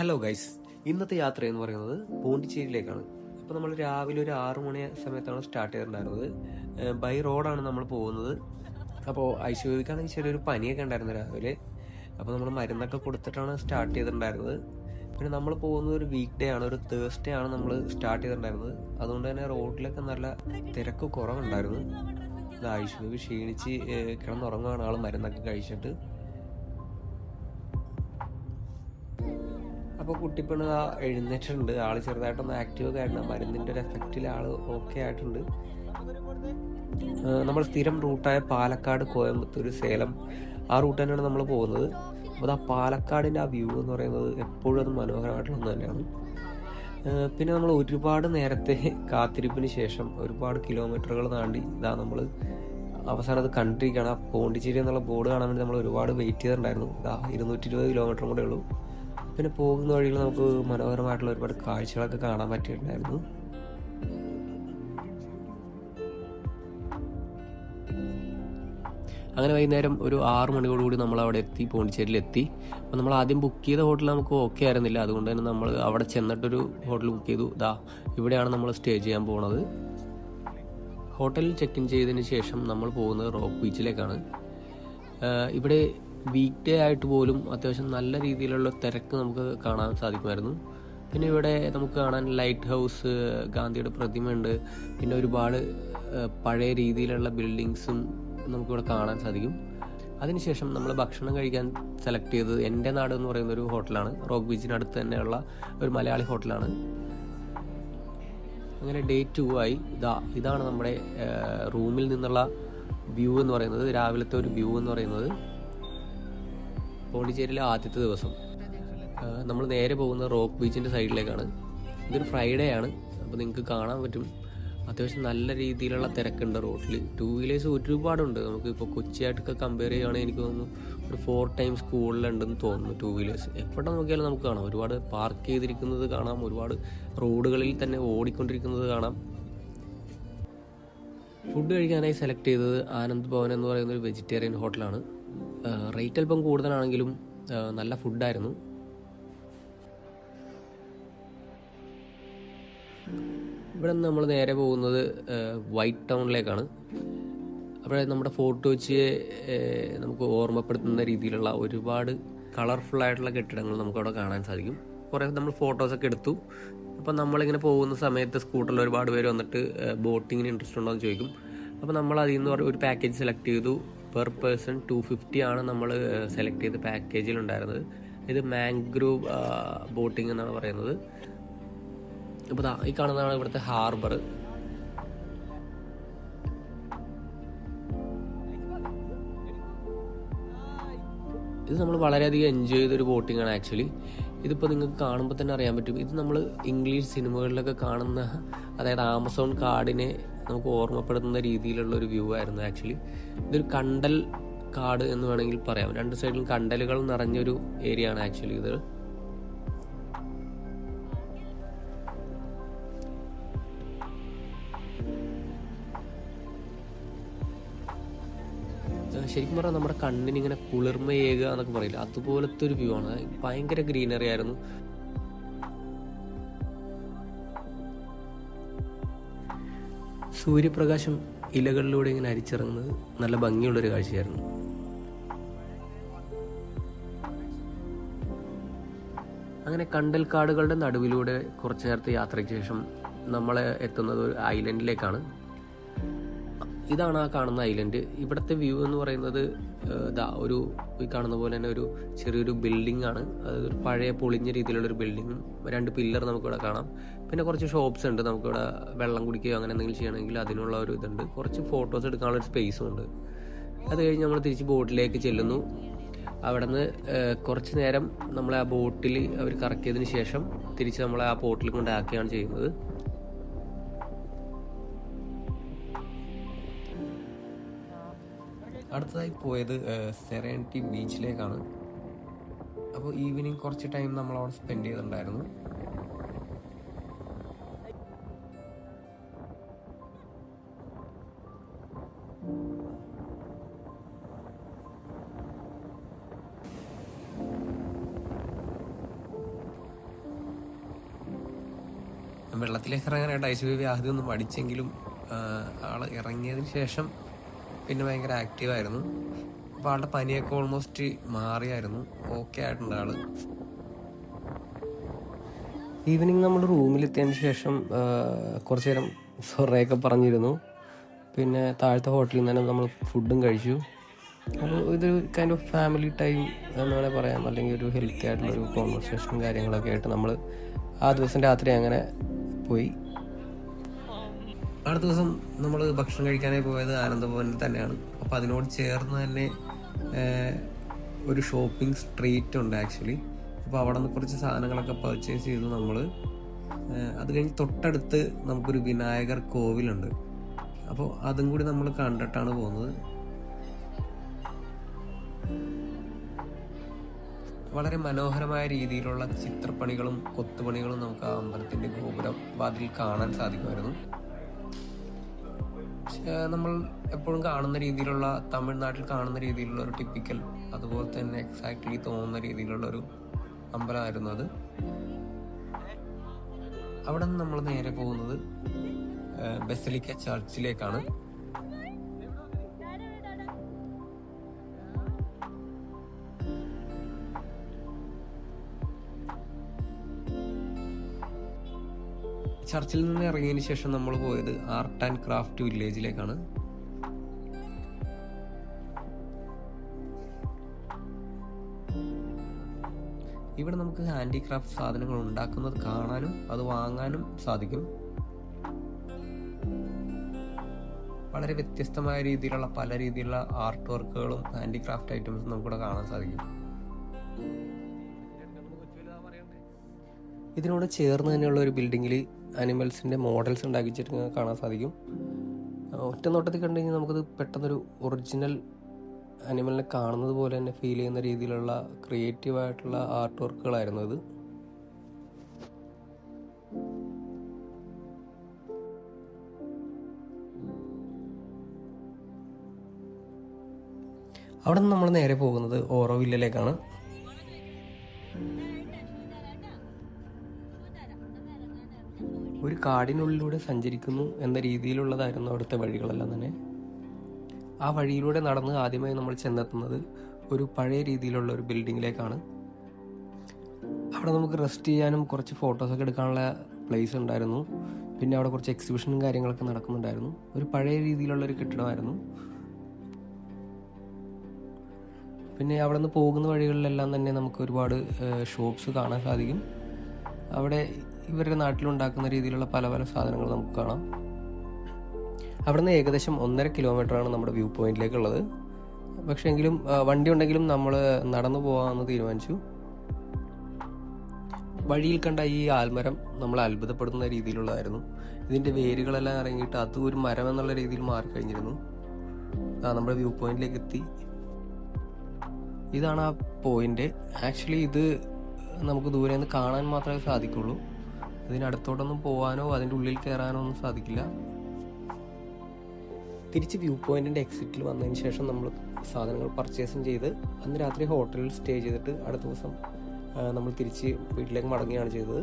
Hello guys, ഇന്നത്തെ യാത്ര എന്ന് പറയുന്നത് പോണ്ടിച്ചേരിയിലേക്കാണ്. അപ്പോൾ നമ്മൾ രാവിലെ ഒരു 6 മണി സമയത്താണ് സ്റ്റാർട്ട് ചെയ്തിട്ടുണ്ടായിരുന്നത്. ബൈ റോഡാണ് നമ്മൾ പോകുന്നത്. അപ്പോൾ ഐശ്വര്യക്കാണെങ്കിൽ ചെറിയൊരു പനിയൊക്കെ ഉണ്ടായിരുന്നു രാവിലെ. അപ്പോൾ നമ്മൾ മരുന്നൊക്കെ കൊടുത്തിട്ടാണ് സ്റ്റാർട്ട് ചെയ്തിട്ടുണ്ടായിരുന്നത്. പിന്നെ നമ്മൾ പോകുന്നത് ഒരു വീക്ക് ഡേ ആണ്, ഒരു തേഴ്സ്ഡേ ആണ് നമ്മൾ സ്റ്റാർട്ട് ചെയ്തിട്ടുണ്ടായിരുന്നത്. അതുകൊണ്ട് തന്നെ റോഡിലൊക്കെ നല്ല തിരക്ക് കുറവുണ്ടായിരുന്നു. ഐശ്വര്യ ക്ഷീണിച്ച് കിടന്നുറങ്ങുകയാണ് ആൾ മരുന്നൊക്കെ കഴിച്ചിട്ട്. അപ്പോൾ കുട്ടിപ്പെണ്ണ് എഴുന്നേറ്റിട്ടുണ്ട്. ആൾ ചെറുതായിട്ടൊന്ന് ആക്റ്റീവ് ഒക്കെ ആയിട്ടുണ്ട്. മരുന്നിൻ്റെ ഒരു എഫക്റ്റിൽ ആൾ ഓക്കെ ആയിട്ടുണ്ട്. നമ്മൾ സ്ഥിരം റൂട്ടായ പാലക്കാട്, കോയമ്പത്തൂർ, സേലം ആ റൂട്ട് തന്നെയാണ് നമ്മൾ പോകുന്നത്. അപ്പോൾ ആ പാലക്കാടിൻ്റെ ആ വ്യൂ എന്ന് പറയുന്നത് എപ്പോഴും അത് മനോഹരമായിട്ടുള്ള ഒന്ന് തന്നെയാണ്. പിന്നെ നമ്മൾ ഒരുപാട് നേരത്തെ കാത്തിരിപ്പിന് ശേഷം ഒരുപാട് കിലോമീറ്ററുകൾ താണ്ടി നമ്മൾ അവസാനം അത് കണ്ടിരിക്കുകയാണ്. ആ പോണ്ടിച്ചേരി എന്നുള്ള ബോർഡ് കാണാൻ വേണ്ടി നമ്മൾ ഒരുപാട് വെയിറ്റ് ചെയ്തിട്ടുണ്ടായിരുന്നു. 220 കിലോമീറ്ററും കൂടെ ഉള്ളൂ. പിന്നെ പോകുന്ന വഴിയിൽ നമുക്ക് മനോഹരമായിട്ടുള്ള ഒരുപാട് കാഴ്ചകളൊക്കെ കാണാൻ പറ്റിയിട്ടുണ്ടായിരുന്നു. അങ്ങനെ വൈകുന്നേരം ഒരു 6 മണിയോടുകൂടി നമ്മൾ അവിടെ എത്തി, പോണ്ടിച്ചേരിയിൽ എത്തി. അപ്പോൾ നമ്മൾ ആദ്യം ബുക്ക് ചെയ്ത ഹോട്ടൽ നമുക്ക് ഓക്കെ ആയിരുന്നില്ല. അതുകൊണ്ട് തന്നെ നമ്മൾ അവിടെ ചെന്നിട്ടൊരു ഹോട്ടൽ ബുക്ക് ചെയ്തു. ഇവിടെയാണ് നമ്മൾ സ്റ്റേ ചെയ്യാൻ പോകുന്നത്. ഹോട്ടലിൽ ചെക്ക് ഇൻ ചെയ്തതിന് ശേഷം നമ്മൾ പോകുന്നത് റോക്ക് ബീച്ചിലേക്കാണ്. ഇവിടെ വീക്ക് ഡേ ആയിട്ട് പോലും അത്യാവശ്യം നല്ല രീതിയിലുള്ള തിരക്ക് നമുക്ക് കാണാൻ സാധിക്കുമായിരുന്നു. പിന്നെ ഇവിടെ നമുക്ക് കാണാൻ ലൈറ്റ് ഹൗസ്, ഗാന്ധിയുടെ പ്രതിമയുണ്ട്. പിന്നെ ഒരുപാട് പഴയ രീതിയിലുള്ള ബിൽഡിങ്സും നമുക്കിവിടെ കാണാൻ സാധിക്കും. അതിനുശേഷം നമ്മൾ ഭക്ഷണം കഴിക്കാൻ സെലക്ട് ചെയ്തത് എൻ്റെ നാട് എന്ന് പറയുന്ന ഒരു ഹോട്ടലാണ്. റോക്ക് ബീച്ചിനടുത്ത് തന്നെയുള്ള ഒരു മലയാളി ഹോട്ടലാണ്. അങ്ങനെ ഡേ 2 ആയി. ഇതാണ് നമ്മുടെ റൂമിൽ നിന്നുള്ള വ്യൂ എന്ന് പറയുന്നത്, രാവിലത്തെ ഒരു വ്യൂ എന്ന് പറയുന്നത്. പോണ്ടിച്ചേരിയിലെ ആദ്യത്തെ ദിവസം നമ്മൾ നേരെ പോകുന്നത് റോക്ക് ബീച്ചിൻ്റെ സൈഡിലേക്കാണ്. ഇതൊരു ഫ്രൈഡേ ആണ്. അപ്പോൾ നിങ്ങൾക്ക് കാണാൻ പറ്റും അത്യാവശ്യം നല്ല രീതിയിലുള്ള തിരക്കുണ്ട് റോഡിൽ. 2 വീലേഴ്സ് ഒരുപാടുണ്ട്. നമുക്കിപ്പോൾ കൊച്ചിയായിട്ടൊക്കെ കമ്പയർ ചെയ്യുകയാണെങ്കിൽ എനിക്ക് തോന്നുന്നു ഒരു 4 ടൈംസ് കൂടുതലുണ്ടെന്ന് തോന്നുന്നു 2 വീലേഴ്സ്. എവിടെ നോക്കിയാലും നമുക്ക് കാണാം. ഒരുപാട് പാർക്ക് ചെയ്തിരിക്കുന്നത് കാണാം, ഒരുപാട് റോഡുകളിൽ തന്നെ ഓടിക്കൊണ്ടിരിക്കുന്നത് കാണാം. ഫുഡ് കഴിക്കാനായി സെലക്ട് ചെയ്തത് ആനന്ദ് ഭവൻ എന്ന് പറയുന്ന ഒരു വെജിറ്റേറിയൻ ഹോട്ടലാണ്. റേറ്റ് അല്പം കൂടുതലാണെങ്കിലും നല്ല ഫുഡായിരുന്നു. ഇവിടെ നിന്ന് നമ്മൾ നേരെ പോകുന്നത് വൈറ്റ് ടൗണിലേക്കാണ്. അവിടെ നമ്മുടെ ഫോർട്ട് കൊച്ചിയെ നമുക്ക് ഓർമ്മപ്പെടുത്തുന്ന രീതിയിലുള്ള ഒരുപാട് കളർഫുള്ളായിട്ടുള്ള കെട്ടിടങ്ങൾ നമുക്കവിടെ കാണാൻ സാധിക്കും. കുറേ നമ്മൾ ഫോട്ടോസൊക്കെ എടുത്തു. അപ്പം നമ്മളിങ്ങനെ പോകുന്ന സമയത്ത് സ്കൂട്ടറിൽ ഒരുപാട് പേര് വന്നിട്ട് ബോട്ടിങ്ങിന് ഇൻട്രസ്റ്റ് ഉണ്ടോ എന്ന് ചോദിക്കും. അപ്പോൾ നമ്മൾ അതിൽ നിന്ന് ഒരു പാക്കേജ് സെലക്ട് ചെയ്തു. പെർ പേഴ്സൺ 250 ആണ് നമ്മൾ സെലക്ട് ചെയ്ത പാക്കേജിലുണ്ടായിരുന്നത്. ഇത് മാംഗ്രൂവ് ബോട്ടിംഗ് എന്നാണ് പറയുന്നത്. അപ്പോൾ ഈ കാണുന്നതാണ് ഇവിടുത്തെ ഹാർബർ. ഇത് നമ്മൾ വളരെയധികം എൻജോയ് ചെയ്തൊരു ബോട്ടിംഗ് ആണ് ആക്ച്വലി. ഇതിപ്പോൾ നിങ്ങൾക്ക് കാണുമ്പോൾ തന്നെ അറിയാൻ പറ്റും. ഇത് നമ്മൾ ഇംഗ്ലീഷ് സിനിമകളിലൊക്കെ കാണുന്ന, അതായത് ആമസോൺ കാടിനെ നമുക്ക് ഓർമ്മപ്പെടുത്തുന്ന രീതിയിലുള്ള ഒരു വ്യൂ ആയിരുന്നു ആക്ച്വലി. ഇതൊരു കണ്ടൽ കാട് എന്ന് വേണമെങ്കിൽ പറയാം. 2 സൈഡിലും കണ്ടലുകൾ നിറഞ്ഞൊരു ഏരിയ ആണ് ആക്ച്വലി ഇത്. ശരിക്കും പറഞ്ഞാൽ നമ്മുടെ കണ്ണിന് ഇങ്ങനെ കുളിർമയേകുക എന്നൊക്കെ പറയില്ല, അതുപോലത്തെ ഒരു വ്യൂ ആണ്. ഭയങ്കര ഗ്രീനറി ആയിരുന്നു. സൂര്യപ്രകാശം ഇലകളിലൂടെ ഇങ്ങനെ അരിച്ചിറങ്ങുന്നത് നല്ല ഭംഗിയുള്ളൊരു കാഴ്ചയായിരുന്നു. അങ്ങനെ കണ്ടൽക്കാടുകളുടെ നടുവിലൂടെ കുറച്ചു നേരത്തെ യാത്രയ്ക്ക് ശേഷം നമ്മൾ എത്തുന്നത് ഒരു ഐലൻഡിലേക്കാണ്. ഇതാണ് ആ കാണുന്ന ഐലൻഡ്. ഇവിടുത്തെ വ്യൂ എന്ന് പറയുന്നത് ഒരു ഈ കാണുന്ന പോലെ തന്നെ ഒരു ചെറിയൊരു ബിൽഡിംഗ് ആണ്. അതായത് ഒരു പഴയ പൊളിഞ്ഞ രീതിയിലുള്ളൊരു ബിൽഡിങ്ങും 2 പില്ലർ നമുക്കിവിടെ കാണാം. പിന്നെ കുറച്ച് ഷോപ്സ് ഉണ്ട്. നമുക്കിവിടെ വെള്ളം കുടിക്കുകയോ അങ്ങനെ എന്തെങ്കിലും ചെയ്യണമെങ്കിൽ അതിനുള്ള ഒരു ഇതുണ്ട്. കുറച്ച് ഫോട്ടോസ് എടുക്കാനുള്ള ഒരു സ്പേസും ഉണ്ട്. അത് കഴിഞ്ഞ് നമ്മൾ തിരിച്ച് ബോട്ടിലേക്ക് ചെല്ലുന്നു. അവിടെ നിന്ന് കുറച്ച് നേരം നമ്മളെ ആ ബോട്ടിൽ അവർ കറക്കിയതിന് ശേഷം തിരിച്ച് നമ്മളെ ആ ബോട്ടിൽ കൊണ്ടാക്കുകയാണ് ചെയ്യുന്നത്. അടുത്തതായി പോയത് സെറേനിറ്റി ബീച്ചിലേക്കാണ്. അപ്പോൾ ഈവനിങ് കുറച്ച് ടൈം നമ്മൾ അവിടെ സ്പെൻഡ് ചെയ്തിട്ടുണ്ടായിരുന്നു. വെള്ളത്തിലേക്ക് ഇറങ്ങാനായിട്ട് ഐശ്വര്യ ആദ്യം ഒന്ന് മടിച്ചെങ്കിലും ആൾ ഇറങ്ങിയതിന് ശേഷം പിന്നെ ഭയങ്കര ആക്റ്റീവായിരുന്നു. അപ്പോൾ ആളുടെ പനിയൊക്കെ ഓൾമോസ്റ്റ് മാറിയായിരുന്നു, ഓക്കെ ആയിട്ടുണ്ട് ആൾ. ഈവനിങ് നമ്മൾ റൂമിലെത്തിയതിന് ശേഷം കുറച്ച് നേരം സൊറയൊക്കെ പറഞ്ഞിരുന്നു. പിന്നെ താഴത്തെ ഹോട്ടലിൽ നിന്ന് തന്നെ നമ്മൾ ഫുഡും കഴിച്ചു. അപ്പോൾ ഇതൊരു കൈൻഡ് ഓഫ് ഫാമിലി ടൈം എന്ന് വേണേൽ പറയാം, അല്ലെങ്കിൽ ഒരു ഹെൽത്തി ആയിട്ടുള്ളൊരു കോൺവെർസേഷനും കാര്യങ്ങളൊക്കെ ആയിട്ട് നമ്മൾ ആ ദിവസം രാത്രി അങ്ങനെ പോയി. അടുത്ത ദിവസം നമ്മൾ ഭക്ഷണം കഴിക്കാനായി പോയത് ആനന്ദഭവനിൽ തന്നെയാണ്. അപ്പോൾ അതിനോട് ചേർന്ന് തന്നെ ഒരു ഷോപ്പിംഗ് സ്ട്രീറ്റ് ഉണ്ട് ആക്ച്വലി. അപ്പോൾ അവിടെ നിന്ന് കുറച്ച് സാധനങ്ങളൊക്കെ പർച്ചേസ് ചെയ്തു നമ്മൾ. അത് കഴിഞ്ഞ് തൊട്ടടുത്ത് നമുക്കൊരു വിനായകർ കോവിലുണ്ട്. അപ്പോൾ അതും കൂടി നമ്മൾ കണ്ടിട്ടാണ് പോകുന്നത്. വളരെ മനോഹരമായ രീതിയിലുള്ള ചിത്രപ്പണികളും കൊത്തുപണികളും നമുക്ക് ആ അമ്പലത്തിൻ്റെ ഗോപുരം വാതിൽ കാണാൻ സാധിക്കുമായിരുന്നു. നമ്മൾ എപ്പോഴും കാണുന്ന രീതിയിലുള്ള, തമിഴ്നാട്ടിൽ കാണുന്ന രീതിയിലുള്ള ഒരു ടിപ്പിക്കൽ, അതുപോലെ തന്നെ എക്സാക്ട്ലി തോന്നുന്ന രീതിയിലുള്ളൊരു അമ്പലമായിരുന്നു അത്. അവിടെ നിന്ന് നമ്മൾ നേരെ പോകുന്നത് ബസലിക്ക ചർച്ചിലേക്കാണ്. ചർച്ചിൽ നിന്ന് ഇറങ്ങിയതിന് ശേഷം നമ്മൾ പോയത് ആർട്ട് ആൻഡ് ക്രാഫ്റ്റ് വില്ലേജിലേക്കാണ്. ഇവിടെ നമുക്ക് ഹാൻഡിക്രാഫ്റ്റ് സാധനങ്ങൾ ഉണ്ടാക്കുന്നത് കാണാനും അത് വാങ്ങാനും സാധിക്കും. വളരെ വ്യത്യസ്തമായ രീതിയിലുള്ള പല രീതിയിലുള്ള ആർട്ട് വർക്കുകളും ഹാൻഡിക്രാഫ്റ്റ് ഐറ്റംസും നമുക്കിവിടെ കാണാൻ സാധിക്കും. ഇതിനോട് ചേർന്ന് തന്നെയുള്ള ഒരു ബിൽഡിങ്ങിൽ അനിമൽസിൻ്റെ മോഡൽസ് ഉണ്ടാക്കി വെച്ചിട്ട് കാണാൻ സാധിക്കും. ഒറ്റ നോട്ടത്തിൽ കണ്ടു കഴിഞ്ഞാൽ നമുക്കത് പെട്ടെന്നൊരു ഒറിജിനൽ അനിമലിനെ കാണുന്നത് പോലെ തന്നെ ഫീൽ ചെയ്യുന്ന രീതിയിലുള്ള ക്രിയേറ്റീവായിട്ടുള്ള ആർട്ട് വർക്കുകളായിരുന്നു ഇത്. അവിടെ നിന്ന് നമ്മൾ നേരെ പോകുന്നത് ഓറോവില്ലിലേക്കാണ്. ഒരു കാടിനുള്ളിലൂടെ സഞ്ചരിക്കുന്നു എന്ന രീതിയിലുള്ളതായിരുന്നു അവിടുത്തെ വഴികളെല്ലാം തന്നെ. ആ വഴിയിലൂടെ നടന്ന് ആദ്യമായി നമ്മൾ ചെന്നെത്തുന്നത് ഒരു പഴയ രീതിയിലുള്ള ഒരു ബിൽഡിങ്ങിലേക്കാണ്. അവിടെ നമുക്ക് റെസ്റ്റ് ചെയ്യാനും കുറച്ച് ഫോട്ടോസൊക്കെ എടുക്കാനുള്ള പ്ലേസ് ഉണ്ടായിരുന്നു. പിന്നെ അവിടെ കുറച്ച് എക്സിബിഷനും കാര്യങ്ങളൊക്കെ നടക്കുന്നുണ്ടായിരുന്നു. ഒരു പഴയ രീതിയിലുള്ളൊരു കെട്ടിടമായിരുന്നു. പിന്നെ അവിടെ നിന്ന് പോകുന്ന വഴികളിലെല്ലാം തന്നെ നമുക്ക് ഒരുപാട് ഷോപ്സ് കാണാൻ സാധിക്കും. അവിടെ ഇവരുടെ നാട്ടിലുണ്ടാക്കുന്ന രീതിയിലുള്ള പല പല സാധനങ്ങൾ നമുക്ക് കാണാം. അവിടെ നിന്ന് ഏകദേശം 1.5 കിലോമീറ്ററാണ് നമ്മുടെ വ്യൂ പോയിന്റിലേക്കുള്ളത്. പക്ഷേ എങ്കിലും വണ്ടി ഉണ്ടെങ്കിലും നമ്മൾ നടന്നു പോകാമെന്ന് തീരുമാനിച്ചു. വഴിയിൽ കണ്ട ഈ ആൽമരം നമ്മൾ അത്ഭുതപ്പെടുന്ന രീതിയിലുള്ളതായിരുന്നു. ഇതിൻ്റെ വേരുകളെല്ലാം ഇറങ്ങിയിട്ട് അതും ഒരു മരം എന്നുള്ള രീതിയിൽ മാറിക്കഴിഞ്ഞിരുന്നു. നമ്മുടെ വ്യൂ പോയിന്റിലേക്ക് എത്തി. ഇതാണ് ആ പോയിന്റ്. ആക്ച്വലി ഇത് നമുക്ക് ദൂരെ നിന്ന് കാണാൻ മാത്രമേ സാധിക്കുള്ളൂ. ഇതിനടുത്തോട്ടൊന്നും പോകാനോ അതിൻ്റെ ഉള്ളിൽ കയറാനോ ഒന്നും സാധിക്കില്ല. തിരിച്ച് വ്യൂ പോയിന്റിൻ്റെ എക്സിറ്റിൽ വന്നതിന് ശേഷം നമ്മൾ സാധനങ്ങൾ പർച്ചേസും ചെയ്ത് അന്ന് രാത്രി ഹോട്ടലിൽ സ്റ്റേ ചെയ്തിട്ട് അടുത്ത ദിവസം നമ്മൾ തിരിച്ച് വീട്ടിലേക്ക് മടങ്ങുകയാണ് ചെയ്തത്.